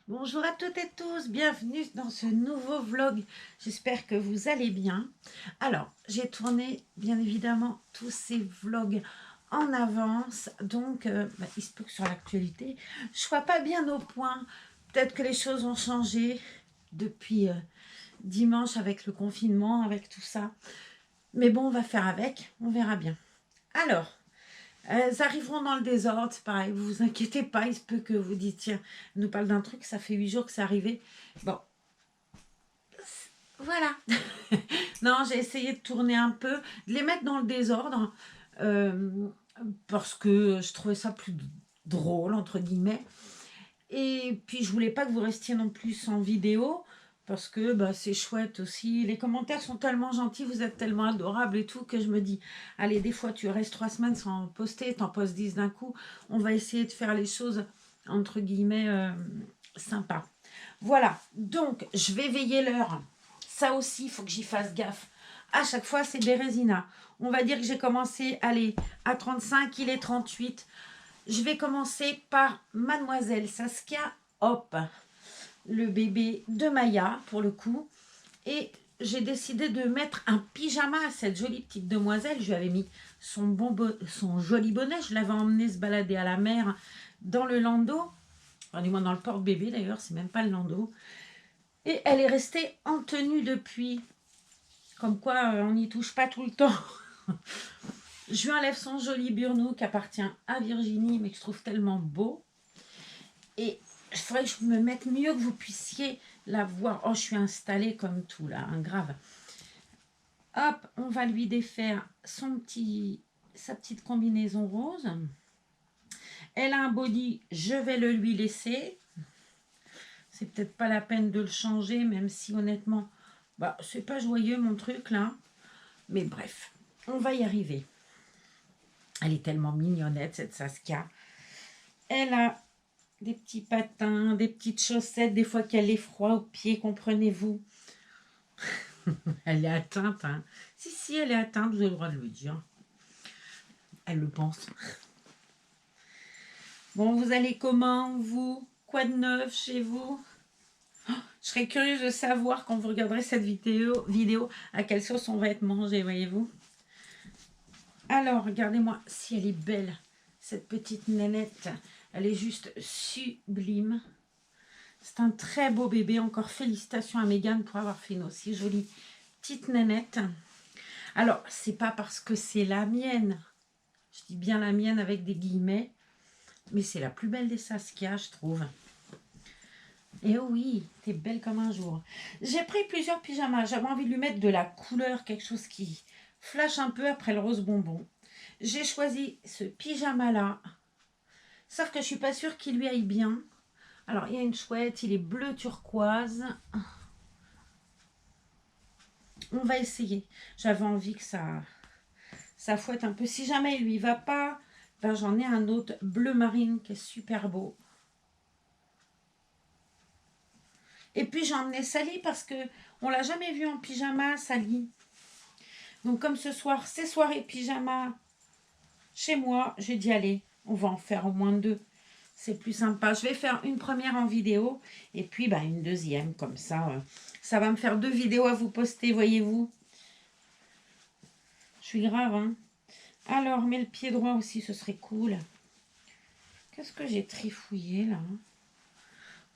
Bonjour à toutes et tous, bienvenue dans ce nouveau vlog. J'espère que vous allez bien. Alors, j'ai tourné bien évidemment tous ces vlogs en avance, donc il se peut que sur l'actualité, je sois pas bien au point. Peut-être que les choses ont changé depuis dimanche avec le confinement, avec tout ça. Mais bon, on va faire avec, on verra bien. Alors, elles arriveront dans le désordre, c'est pareil, vous vous inquiétez pas, il se peut que vous dites, tiens, elle nous parle d'un truc, ça fait 8 jours que c'est arrivé. Bon, voilà. Non, j'ai essayé de tourner un peu, de les mettre dans le désordre, euh, parce que je trouvais ça plus drôle, entre guillemets. Et puis, je voulais pas que vous restiez non plus sans vidéo, parce que bah, c'est chouette aussi. Les commentaires sont tellement gentils, vous êtes tellement adorables et tout, que je me dis, allez, des fois, tu restes 3 semaines sans poster, t'en postes 10 d'un coup. On va essayer de faire les choses, entre guillemets, sympas. Voilà, donc, je vais veiller l'heure. Ça aussi, il faut que j'y fasse gaffe. À chaque fois, c'est des résinas. On va dire que j'ai commencé, allez, à 35, il est 38. Je vais commencer par Mademoiselle Saskia Hop, le bébé de Maya pour le coup. Et j'ai décidé de mettre un pyjama à cette jolie petite demoiselle. Je lui avais mis son joli bonnet. Je l'avais emmené se balader à la mer dans le landau. Enfin, du moins dans le porte-bébé d'ailleurs, c'est même pas le landau. Et elle est restée en tenue depuis. Comme quoi, on n'y touche pas tout le temps. Je lui enlève son joli burnou qui appartient à Virginie, mais que je trouve tellement beau. Et il faudrait que je me mette mieux, que vous puissiez la voir. Oh, je suis installée comme tout là, hein, grave. Hop, on va lui défaire sa petite combinaison rose. Elle a un body, je vais le lui laisser. C'est peut-être pas la peine de le changer, même si honnêtement, bah, c'est pas joyeux mon truc là. Mais bref, on va y arriver. Elle est tellement mignonnette cette Saskia. Elle a des petits patins, des petites chaussettes, des fois qu'elle est froid aux pieds, comprenez-vous. Elle est atteinte, hein. Si, elle est atteinte, vous avez le droit de le dire. Elle le pense. Bon, vous allez comment, vous? Quoi de neuf chez vous? Je serais curieuse de savoir quand vous regarderez cette vidéo à quelle sauce on va être mangé, voyez-vous. Alors, regardez-moi si elle est belle, cette petite nénette. Elle est juste sublime. C'est un très beau bébé. Encore félicitations à Mégane pour avoir fait une aussi jolie petite nénette. Alors, c'est pas parce que c'est la mienne. Je dis bien la mienne avec des guillemets. Mais c'est la plus belle des Saskia, je trouve. Et oui, t'es belle comme un jour. J'ai pris plusieurs pyjamas. J'avais envie de lui mettre de la couleur, quelque chose qui flash un peu après le rose bonbon. J'ai choisi ce pyjama-là. Sauf que je suis pas sûre qu'il lui aille bien. Alors, il y a une chouette, il est bleu turquoise. On va essayer. J'avais envie que ça fouette un peu. Si jamais il lui va pas, ben j'en ai un autre bleu marine qui est super beau. Et puis j'ai emmené Sally parce que on l'a jamais vue en pyjama, Sally. Donc comme ce soir, c'est soirée pyjama chez moi, j'ai dit allez, on va en faire au moins 2. C'est plus sympa. Je vais faire une première en vidéo et puis bah, une deuxième comme ça. Ça va me faire 2 vidéos à vous poster, voyez-vous. Je suis grave, hein. Alors, mais le pied droit aussi, ce serait cool. Qu'est-ce que j'ai trifouillé là?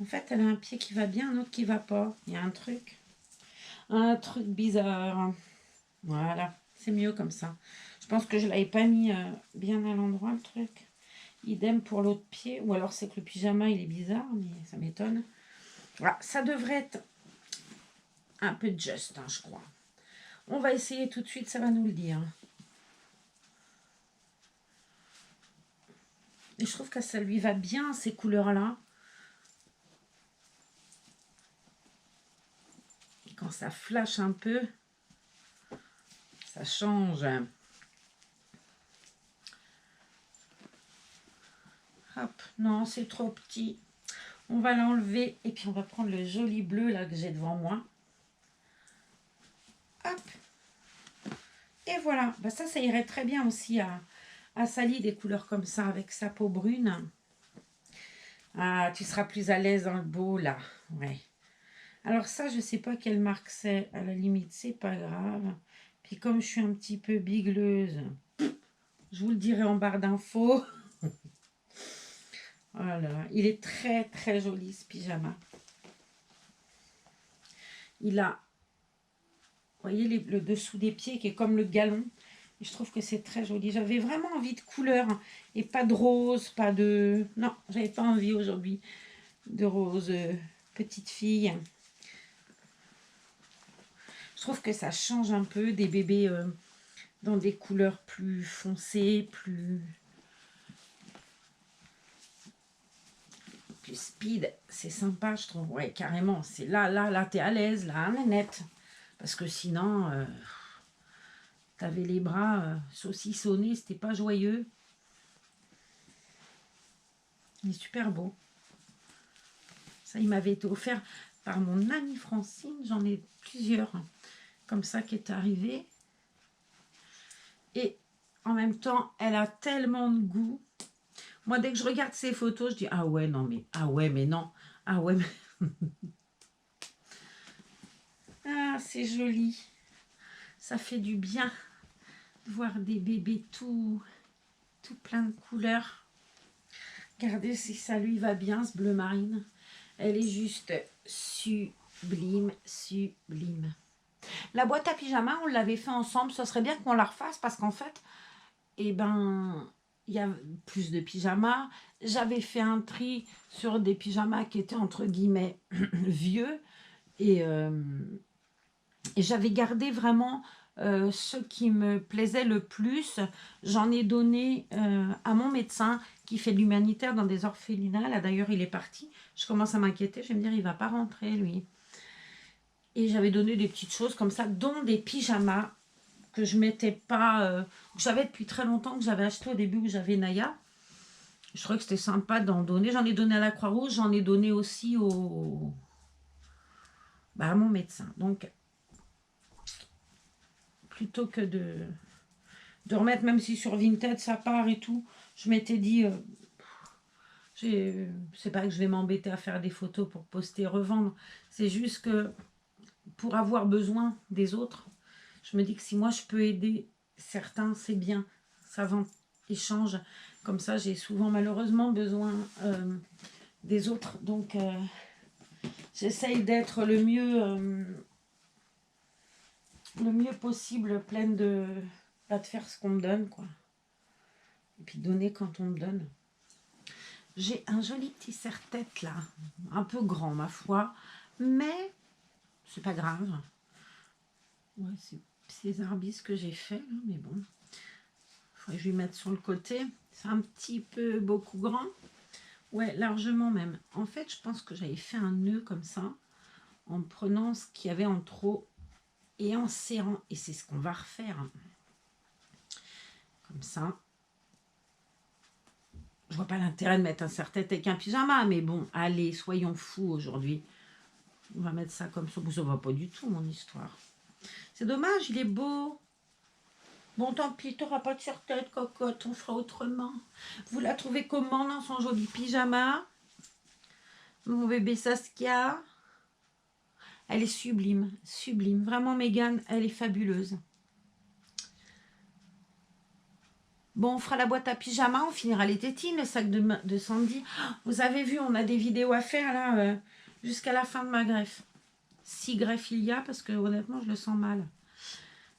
En fait, elle a un pied qui va bien, un autre qui va pas. Il y a un truc. Un truc bizarre. Voilà, c'est mieux comme ça. Je pense que je ne l'avais pas mis bien à l'endroit, le truc. Idem pour l'autre pied. Ou alors c'est que le pyjama, il est bizarre, mais ça m'étonne. Voilà, ça devrait être un peu juste, hein, je crois. On va essayer tout de suite, ça va nous le dire. Et je trouve que ça lui va bien, ces couleurs-là. Quand ça flash un peu, ça change. Hop, non, c'est trop petit. On va l'enlever et puis on va prendre le joli bleu là que j'ai devant moi. Hop. Et voilà, bah ça irait très bien aussi à Sally, des couleurs comme ça avec sa peau brune. Ah, tu seras plus à l'aise dans le beau, là. Ouais. Alors ça, je sais pas quelle marque c'est. À la limite, c'est pas grave. Puis comme je suis un petit peu bigleuse, je vous le dirai en barre d'infos. Voilà. Il est très, très joli, ce pyjama. Il a, vous voyez, le dessous des pieds qui est comme le galon. Et je trouve que c'est très joli. J'avais vraiment envie de couleur hein, et pas de rose, pas de... Non, j'avais pas envie aujourd'hui de rose petite fille. Je trouve que ça change un peu des bébés dans des couleurs plus foncées, plus speed. C'est sympa, je trouve. Ouais, carrément. C'est là, t'es à l'aise, là, hein, net. Parce que sinon, t'avais les bras saucissonnés, c'était pas joyeux. Il est super beau. Ça, il m'avait été offert par mon amie Francine. J'en ai plusieurs comme ça qui est arrivé. Et en même temps, elle a tellement de goût. Moi, dès que je regarde ces photos, je dis, ah ouais, non, mais, ah ouais, mais non. Ah ouais, mais... ah, c'est joli. Ça fait du bien de voir des bébés tout plein de couleurs. Regardez si ça lui va bien, ce bleu marine. Elle est juste sublime, sublime. La boîte à pyjama, on l'avait fait ensemble. Ce serait bien qu'on la refasse parce qu'en fait, eh ben, il y a plus de pyjamas. J'avais fait un tri sur des pyjamas qui étaient entre guillemets vieux et j'avais gardé vraiment ceux qui me plaisaient le plus. J'en ai donné à mon médecin qui fait de l'humanitaire dans des orphelinats. Là d'ailleurs il est parti. Je commence à m'inquiéter. Je vais me dire il va pas rentrer lui. Et j'avais donné des petites choses comme ça, dont des pyjamas que je mettais pas, que j'avais depuis très longtemps, que j'avais acheté au début où j'avais Naya. Je trouvais que c'était sympa d'en donner. J'en ai donné à la Croix-Rouge, j'en ai donné aussi à mon médecin. Donc, plutôt que de remettre, même si sur Vinted ça part et tout, je m'étais dit, c'est pas que je vais m'embêter à faire des photos pour poster et revendre. C'est juste que pour avoir besoin des autres, je me dis que si moi je peux aider certains, c'est bien. Ça vend, échange. Comme ça, j'ai souvent malheureusement besoin des autres. Donc, j'essaye d'être le mieux possible, pleine de faire ce qu'on me donne, quoi. Et puis donner quand on me donne. J'ai un joli petit serre-tête là, un peu grand ma foi, mais c'est pas grave. Ouais, c'est ces arbustes que j'ai fait, là, mais bon. Faudrait que je lui mette sur le côté. C'est un petit peu beaucoup grand. Ouais, largement même. En fait, je pense que j'avais fait un nœud comme ça, en prenant ce qu'il y avait en trop et en serrant. Et c'est ce qu'on va refaire. Comme ça. Je vois pas l'intérêt de mettre un serre-tête avec un pyjama, mais bon, allez, soyons fous aujourd'hui. On va mettre ça comme ça. Ça va pas du tout, mon histoire. C'est dommage, il est beau. Bon, tant pis, tu n'auras pas de serre-tête, cocotte, on fera autrement. Vous la trouvez comment dans son joli pyjama? Mon bébé Saskia. Elle est sublime, sublime. Vraiment, Mégane, elle est fabuleuse. Bon, on fera la boîte à pyjama, on finira les tétines, le sac de Sandy. Vous avez vu, on a des vidéos à faire là, jusqu'à la fin de ma greffe. Si greffe il y a, parce que honnêtement, je le sens mal.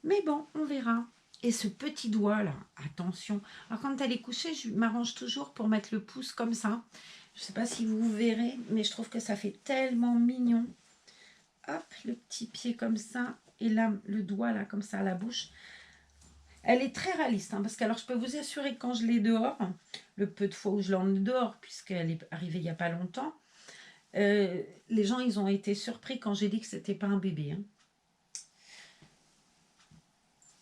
Mais bon, on verra. Et ce petit doigt là, attention. Alors quand elle est couchée, je m'arrange toujours pour mettre le pouce comme ça. Je ne sais pas si vous verrez, mais je trouve que ça fait tellement mignon. Hop, le petit pied comme ça. Et là, le doigt là, comme ça, à la bouche. Elle est très réaliste, hein, parce que alors je peux vous assurer que quand je l'ai dehors, le peu de fois où je l'emmène dehors, puisqu'elle est arrivée il n'y a pas longtemps, les gens, ils ont été surpris quand j'ai dit que c'était pas un bébé. Hein.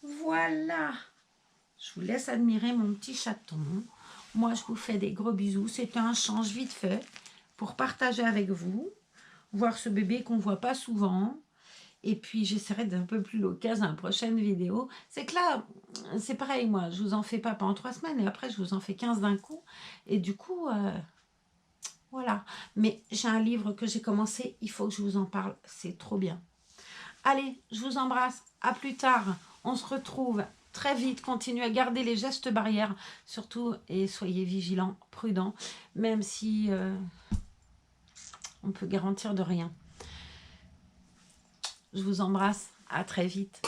Voilà. Je vous laisse admirer mon petit chaton. Moi, je vous fais des gros bisous. C'était un change vite fait pour partager avec vous, voir ce bébé qu'on ne voit pas souvent. Et puis, j'essaierai d'un peu plus l'occasion dans la prochaine vidéo. C'est que là, c'est pareil, moi, je vous en fais pas pendant 3 semaines et après, je vous en fais 15 d'un coup. Et du coup, Voilà. Mais j'ai un livre que j'ai commencé, il faut que je vous en parle, c'est trop bien. Allez, je vous embrasse, à plus tard. On se retrouve très vite. Continuez à garder les gestes barrières, surtout, et soyez vigilants, prudents, même si on peut garantir de rien. Je vous embrasse, à très vite.